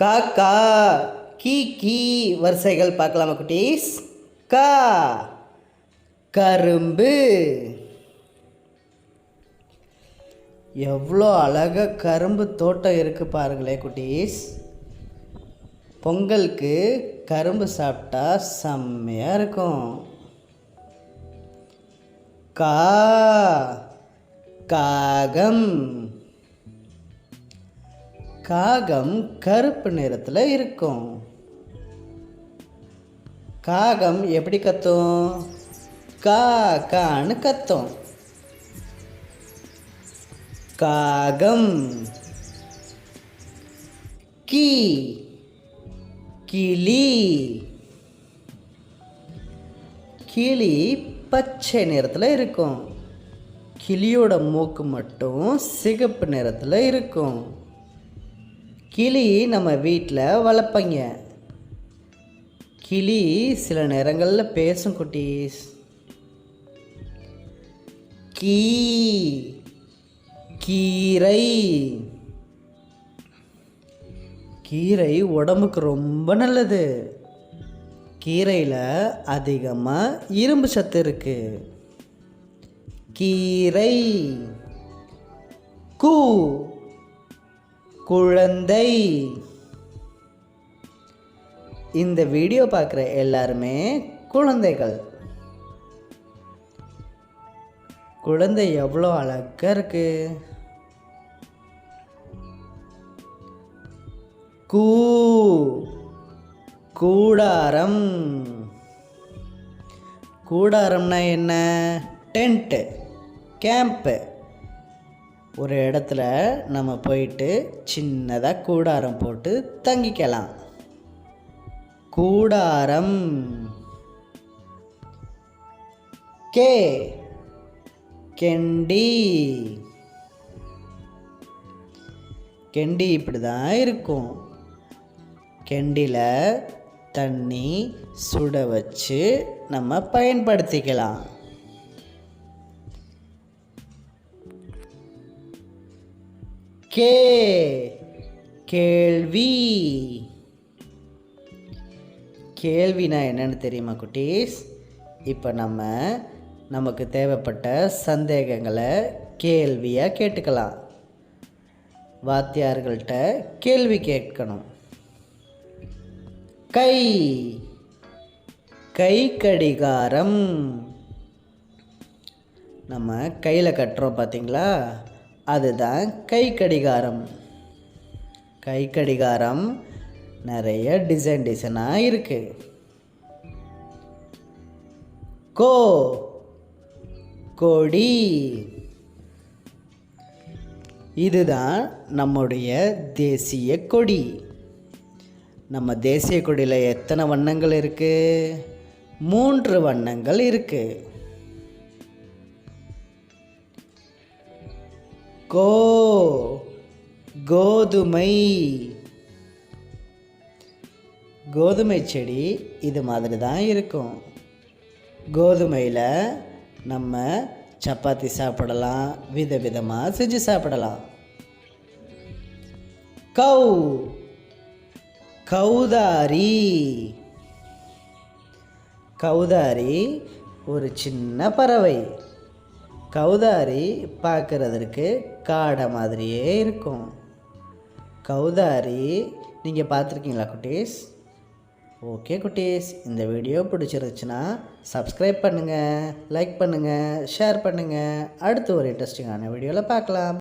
காக்கா key key வரிசைகள் பார்க்கலாமா குட்டீஸ்? கா கரும்பு. எவ்வளோ அழகாக கரும்பு தோட்டம் இருக்குது பாருங்களே குட்டீஸ். பொங்கலுக்கு கரும்பு சாப்பிட்டா செம்மையாக இருக்கும். கா காகம். காகம் கருப்பு நிறத்தில் இருக்கும். காகம் எப்படி கத்தும்? கா கான்னு கத்தும். காகம். கீ கிளி. கிளி பச்சை நிறத்தில் இருக்கும். கிளியோட மூக்கு மட்டும் சிகப்பு நிறத்தில் இருக்கும். கிளி நம்ம வீட்டில் வளர்ப்பங்க. கிளி சில நேரங்களில் பேசும் குட்டீஸ். கீ கீரை. கீரை உடம்புக்கு ரொம்ப நல்லது. கீரையில் அதிகமாக இரும்பு சத்து இருக்கு. கீரை. கூ குழந்தை. இந்த வீடியோ பார்க்குற எல்லாருமே குழந்தைகள். குழந்தை எவ்வளோ அழகாக இருக்கு. கூ கூடாரம். கூடாரம்னா என்ன? Tent, camp. ஒரு இடத்துல நம்ம போயிட்டு சின்னதாக கூடாரம் போட்டு தங்கிக்கலாம். கூடாரம். கே கெண்டி. கெண்டி இப்படி தான் இருக்கும். கெண்டியில் தண்ணி சுட வச்சு நம்ம பயன்படுத்திக்கலாம். கே கேள்வி. கேள்வினா என்னன்னு தெரியுமா குட்டீஸ்? இப்போ நமக்கு தேவைப்பட்ட சந்தேகங்களை கேள்வியாக கேட்டுக்கலாம். வாத்தியார்கள்ட்ட கேள்வி கேட்கணும். கை கை கடிகாரம். நம்ம கையில் கட்டுறோம் பார்த்தீங்களா? அதுதான் கை கடிகாரம். கை கடிகாரம் நிறைய டிசைனாக இருக்குது. கோ கொடி. இதுதான் நம்முடைய தேசிய கொடி. நம்ம தேசிய கொடியில் எத்தனை வண்ணங்கள் இருக்குது? 3 வண்ணங்கள் இருக்குது. கோ கோதுமை. கோதுமை செடி இது மாதிரி தான் இருக்கும். கோதுமையில் நம்ம சப்பாத்தி சாப்பிடலாம், விதவிதமாக செஞ்சு சாப்பிடலாம். கௌ கௌதாரி. கௌதாரி ஒரு சின்ன பறவை. கௌதாரி பார்க்குறதுக்கு காடை மாதிரியே இருக்கும். கௌதாரி நீங்கள் பார்த்துருக்கீங்களா குட்டீஸ்? ஓகே குட்டீஸ், இந்த வீடியோ பிடிச்சிருந்துச்சுன்னா சப்ஸ்கிரைப் பண்ணுங்கள், லைக் பண்ணுங்கள், ஷேர் பண்ணுங்கள். அடுத்து ஒரு இன்ட்ரெஸ்டிங்கான வீடியோவில் பார்க்கலாம்.